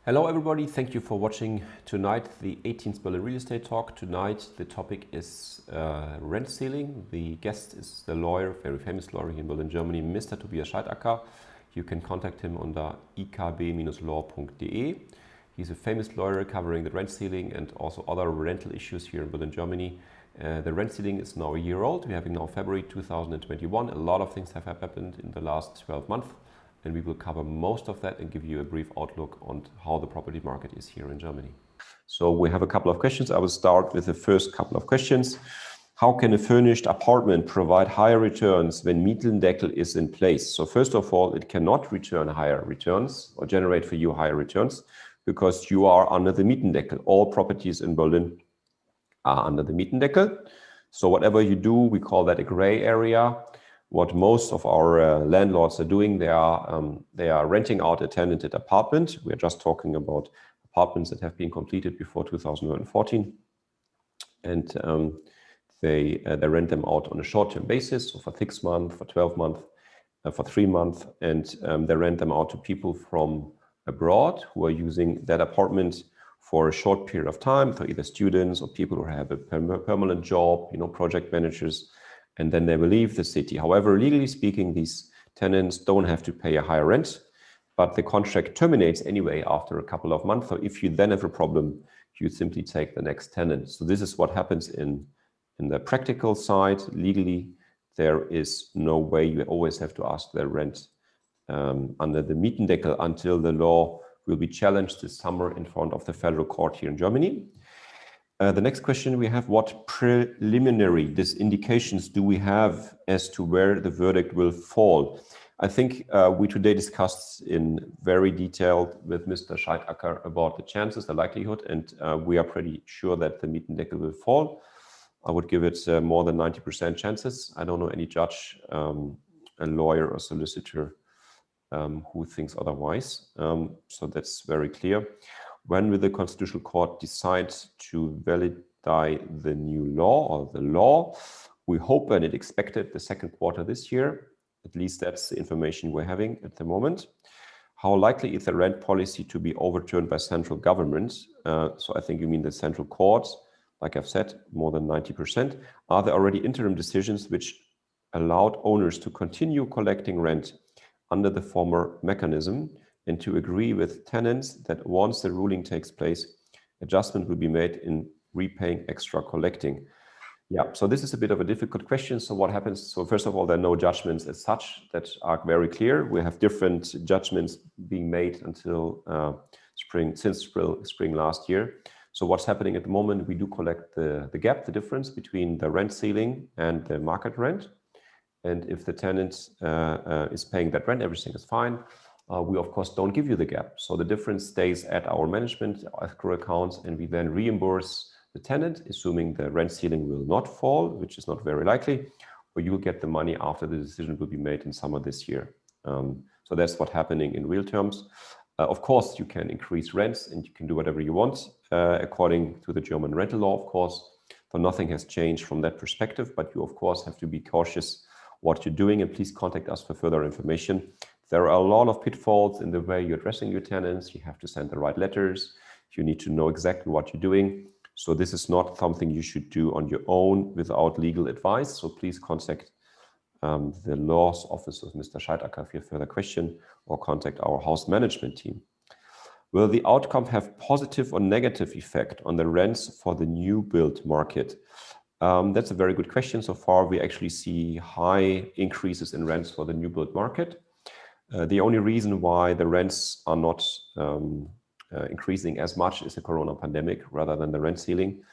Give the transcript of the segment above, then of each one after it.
Hello everybody, thank you for watching tonight the 18th Berlin Real Estate Talk. Tonight the topic is rent ceiling. The guest is the lawyer, very famous lawyer here in Berlin, Germany, Mr. Tobias Scheidacker. You can contact him under ikb-law.de. He's a famous lawyer covering the rent ceiling and also other rental issues here in Berlin, Germany. The rent ceiling is now a year old. We're having now February 2021. A lot of things have happened in the last 12 months. And we will cover most of that and give you a brief outlook on how the property market is here in Germany. So we have a couple of questions. I will start with the first couple of questions. How can a furnished apartment provide higher returns when Mietendeckel is in place? So first of all, it cannot return higher returns or generate for you higher returns because you are under the Mietendeckel. All properties in Berlin are under the Mietendeckel. So whatever you do, we call that a gray area. What most of our landlords are doing, they are renting out a tenanted apartment. We are just talking about apartments that have been completed before 2014, and they rent them out on a short-term basis, so for 6 months, for 12 months, for 3 months, and they rent them out to people from abroad who are using that apartment for a short period of time, for either students or people who have a permanent job, project managers. And then they will leave the city. However, legally speaking, these tenants don't have to pay a higher rent, but the contract terminates anyway after a couple of months. So if you then have a problem, you simply take the next tenant. So this is what happens in the practical side. Legally, there is no way. You always have to ask the rent under the Mietendeckel until the law will be challenged this summer in front of the federal court here in Germany. The next question we have, what preliminary indications do we have as to where the verdict will fall? I think we today discussed in very detail with Mr. Scheidacker about the chances, the likelihood, and we are pretty sure that the Mietendeckel will fall. I would give it more than 90% chances. I don't know any judge, a lawyer or solicitor who thinks otherwise. So that's very clear. When will the Constitutional Court decide to validate the new law or the law? We hope and expected the second quarter this year. At least that's the information we're having at the moment. How likely is the rent policy to be overturned by central government? So I think you mean the central courts. Like I've said, more than 90%. Are there already interim decisions which allowed owners to continue collecting rent under the former mechanism, and to agree with tenants that once the ruling takes place, adjustment will be made in repaying extra collecting? Yeah, so this is a bit of a difficult question. So what happens? So first of all, there are no judgments as such that are very clear. We have different judgments being made until spring last year. So what's happening at the moment, we do collect the gap, the difference between the rent ceiling and the market rent. And if the tenant is paying that rent, everything is fine. We of course don't give you the gap. So the difference stays at our management escrow accounts, and we then reimburse the tenant, assuming the rent ceiling will not fall, which is not very likely, or you will get the money after the decision will be made in summer this year. So that's what's happening in real terms. Of course, you can increase rents and you can do whatever you want according to the German rental law, of course. So nothing has changed from that perspective, but you of course have to be cautious what you're doing, and please contact us for further information. There are a lot of pitfalls in the way you're addressing your tenants. You have to send the right letters. You need to know exactly what you're doing. So this is not something you should do on your own without legal advice. So please contact the laws office of Mr. Scheidacker if you have further question, or contact our house management team. Will the outcome have positive or negative effect on the rents for the new build market? That's a very good question. So far, we actually see high increases in rents for the new build market. The only reason why the rents are not increasing as much is the corona pandemic rather than the rent ceiling.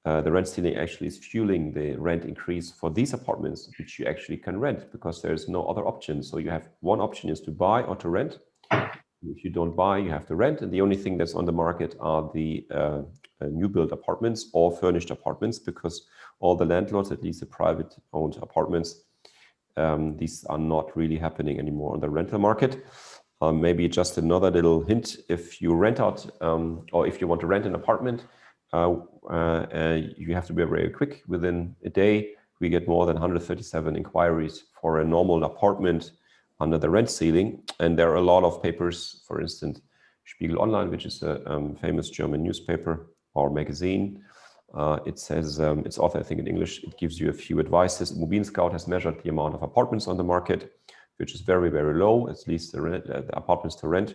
The rent ceiling actually is fueling the rent increase for these apartments, which you actually can rent because there's no other option. So you have one option is to buy or to rent. If you don't buy, you have to rent. And the only thing that's on the market are the new build apartments or furnished apartments, because all the landlords, at least the private owned apartments, these are not really happening anymore on the rental market. Maybe just another little hint, if you rent out or if you want to rent an apartment, you have to be very quick. Within a day, we get more than 137 inquiries for a normal apartment under the rent ceiling. And there are a lot of papers, for instance, Spiegel Online, which is a famous German newspaper or magazine. It says, its author, I think in English, it gives you a few advices. Immobilien Scout has measured the amount of apartments on the market, which is very, very low, at least the apartments to rent.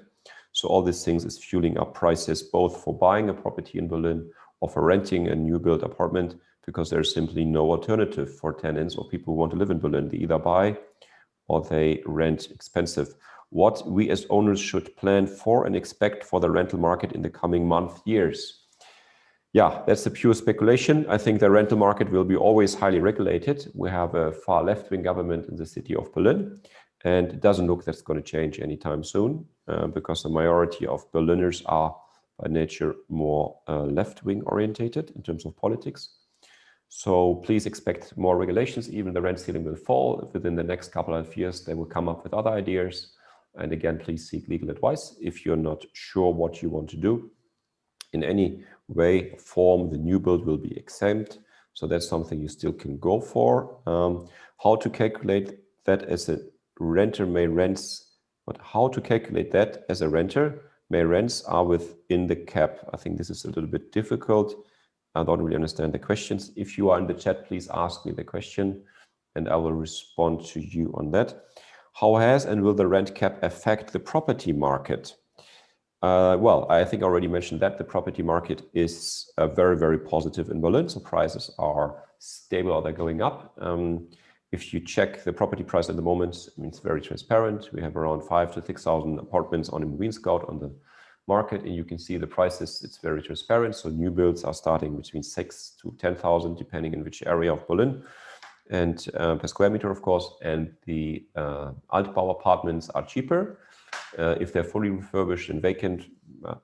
So all these things is fueling up prices, both for buying a property in Berlin or for renting a new built apartment, because there's simply no alternative for tenants or people who want to live in Berlin. They either buy or they rent expensive. What we as owners should plan for and expect for the rental market in the coming years. Yeah, that's the pure speculation. I think the rental market will be always highly regulated. We have a far left-wing government in the city of Berlin, and it doesn't look that's going to change anytime soon because the majority of Berliners are by nature more left-wing orientated in terms of politics. So please expect more regulations. Even the rent ceiling will fall. Within the next couple of years, they will come up with other ideas. And again, please seek legal advice if you're not sure what you want to do. In any way, form, the new build will be exempt. So that's something you still can go for. How to calculate that as a renter may rents, but how to calculate that as a renter may rents are within the cap. I think this is a little bit difficult. I don't really understand the questions. If you are in the chat, please ask me the question and I will respond to you on that. How has and will the rent cap affect the property market? Well, I think I already mentioned that the property market is very, very positive in Berlin. So prices are stable or they're going up. If you check the property price at the moment, I mean, it's very transparent. We have around 5,000 to 6,000 apartments on Immobilien Scout on the market, and you can see the prices. It's very transparent. So new builds are starting between 6,000 to 10,000, depending on which area of Berlin, and per square meter, of course. And the Altbau apartments are cheaper. If they're fully refurbished and vacant,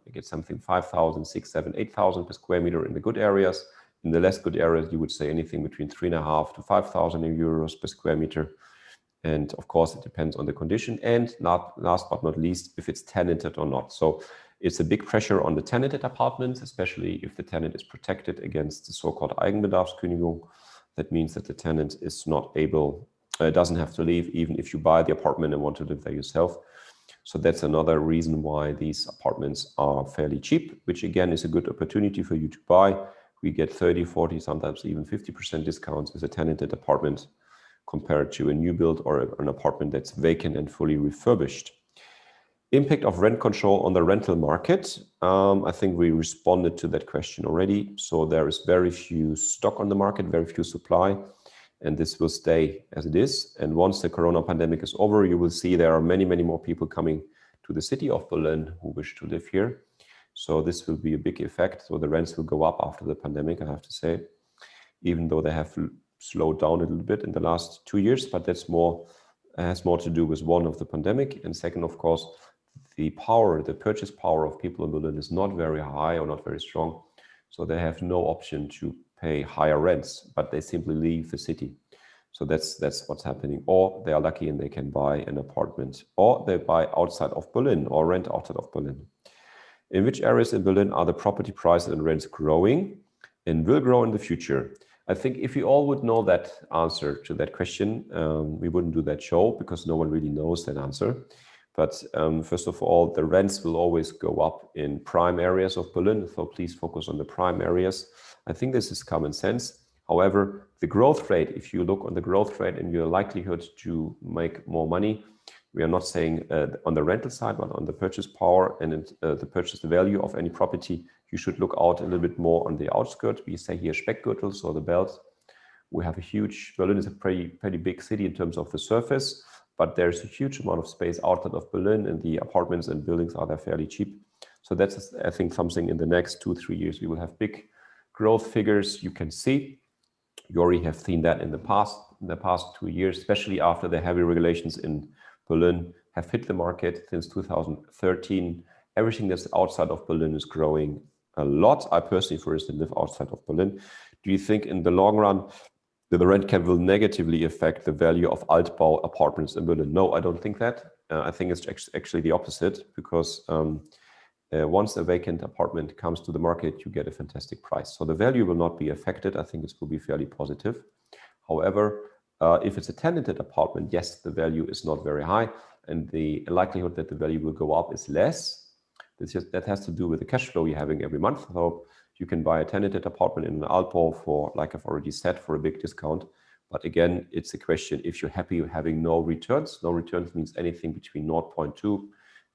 you get something 5,000, 6,000, 7,000, 8,000 per square meter in the good areas. In the less good areas, you would say anything between 3,500 to 5,000 euros per square meter. And of course, it depends on the condition. And last but not least, if it's tenanted or not. So it's a big pressure on the tenanted apartments, especially if the tenant is protected against the so-called Eigenbedarfskündigung. That means that the tenant is not able, doesn't have to leave, even if you buy the apartment and want to live there yourself. So that's another reason why these apartments are fairly cheap, which again is a good opportunity for you to buy. We get 30, 40, sometimes even 50% discounts with a tenanted apartment compared to a new build or an apartment that's vacant and fully refurbished. Impact of rent control on the rental market. I think we responded to that question already. So there is very few stock on the market, very few supply, and this will stay as it is. And once the corona pandemic is over, you will see there are many, many more people coming to the city of Berlin who wish to live here. So this will be a big effect. So the rents will go up after the pandemic, I have to say, even though they have slowed down a little bit in the last 2 years, but that's has more to do with one of the pandemic. And second, of course, the purchase power of people in Berlin is not very high or not very strong. So they have no option to pay higher rents, but they simply leave the city. So that's what's happening. Or they are lucky and they can buy an apartment, or they buy outside of Berlin or rent outside of Berlin. In which areas in Berlin are the property prices and rents growing and will grow in the future? I think if we all would know that answer to that question, we wouldn't do that show because no one really knows that answer. But first of all, the rents will always go up in prime areas of Berlin. So please focus on the prime areas. I think this is common sense. However, the growth rate, if you look on the growth rate and your likelihood to make more money, we are not saying on the rental side, but on the purchase power and the purchase value of any property, you should look out a little bit more on the outskirts. We say here Speckgürtel, so the belt. We have a huge, Berlin is a pretty big city in terms of the surface, but there's a huge amount of space outside of Berlin and the apartments and buildings are there fairly cheap. So that's, I think, something in the next 2-3 years, we will have big growth figures you can see. You already have seen that in the past 2 years, especially after the heavy regulations in Berlin have hit the market since 2013. Everything that's outside of Berlin is growing a lot. I personally, for instance, live outside of Berlin. Do you think in the long run that the rent cap will negatively affect the value of Altbau apartments in Berlin? No, I don't think that. I think it's actually the opposite, because once a vacant apartment comes to the market, you get a fantastic price. So the value will not be affected. I think this will be fairly positive. However, if it's a tenanted apartment, yes, the value is not very high, and the likelihood that the value will go up is less. That has to do with the cash flow you're having every month. So you can buy a tenanted apartment in an Altbau for, like I've already said, for a big discount. But again, it's a question if you're happy with having no returns. No returns means anything between 0.2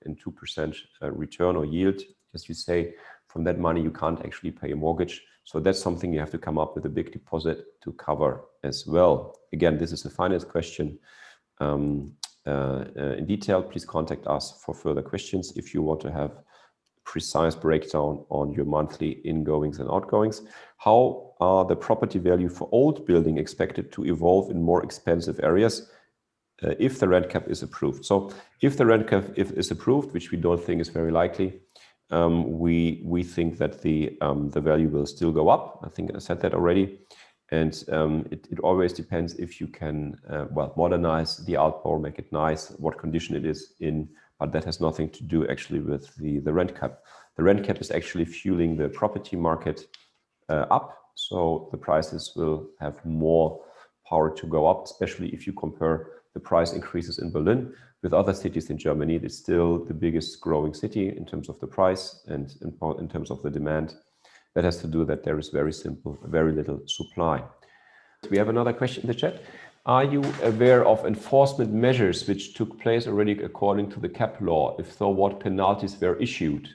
and 2% return or yield, as you say. From that money, you can't actually pay a mortgage. So that's something you have to come up with a big deposit to cover as well. Again, this is a finance question. In detail, please contact us for further questions if you want to have precise breakdown on your monthly ingoings and outgoings. How are the property value for old building expected to evolve in more expensive areas if the rent cap is approved? So if the rent cap is approved, which we don't think is very likely, we think that the value will still go up. I think I said that already. And it always depends if you can, modernize the Altbau, make it nice, what condition it is in, but that has nothing to do actually with the rent cap. The rent cap is actually fueling the property market up, so the prices will have more power to go up, especially if you compare the price increases in Berlin with other cities in Germany. It's still the biggest growing city in terms of the price and in terms of the demand. That has to do that there is very little supply. We have another question in the chat. Are you aware of enforcement measures which took place already according to the cap law? If so, what penalties were issued?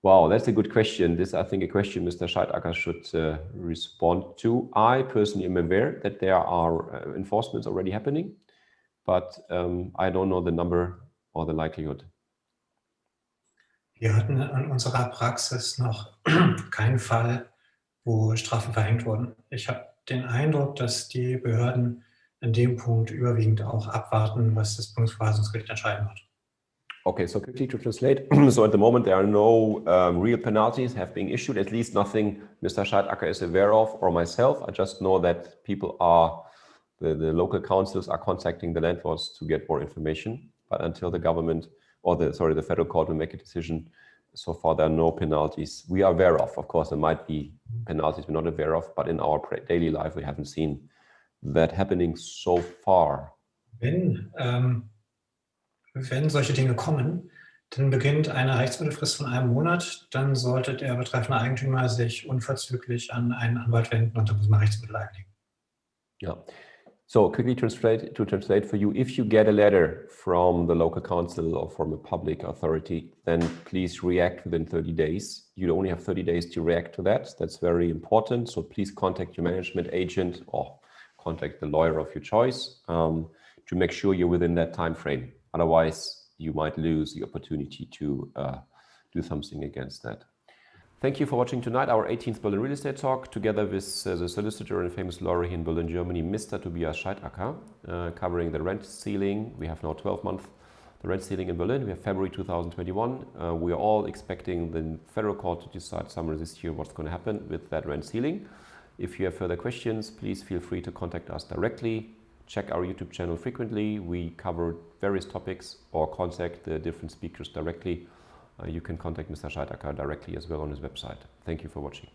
Wow, that's a good question. This, I think, a question Mr. Scheidacker should respond to. I personally am aware that there are enforcements already happening, but I don't know the number or the likelihood. Wir hatten in unserer Praxis noch keinen Fall, wo Strafen verhängt wurden. Ich habe den Eindruck, dass die Behörden in dem Punkt überwiegend auch abwarten, was das Bundesverfassungsgericht entscheiden wird. Okay, so quickly to translate. So at the moment there are no real penalties have been issued, at least nothing Mr. Scheidacker is aware of or myself. I just know that people the local councils are contacting the landlords to get more information. But until the government or the federal court will make a decision, so far there are no penalties we are aware of. Of course, there might be penalties we're not aware of, but in our daily life we haven't seen that happening so far. Wenn solche Dinge kommen, dann beginnt eine Rechtsmittelfrist von 1 Monat. Dann sollte der betreffende Eigentümer sich unverzüglich an einen Anwalt wenden und dann muss man Rechtsmittel einlegen. Yeah. So quickly translate for you, if you get a letter from the local council or from a public authority, then please react within 30 days. You only have 30 days to react to that. That's very important. So please contact your management agent or contact the lawyer of your choice to make sure you're within that time frame. Otherwise, you might lose the opportunity to do something against that. Thank you for watching tonight our 18th Berlin Real Estate Talk, together with the solicitor and famous lawyer here in Berlin, Germany, Mr. Tobias Scheidacker, covering the rent ceiling. We have now 12 months the rent ceiling in Berlin. We have February 2021. We are all expecting the federal court to decide summer this year what's going to happen with that rent ceiling. If you have further questions, please feel free to contact us directly. Check our YouTube channel frequently. We cover various topics, or contact the different speakers directly. You can contact Mr. Scheidacker directly as well on his website. Thank you for watching.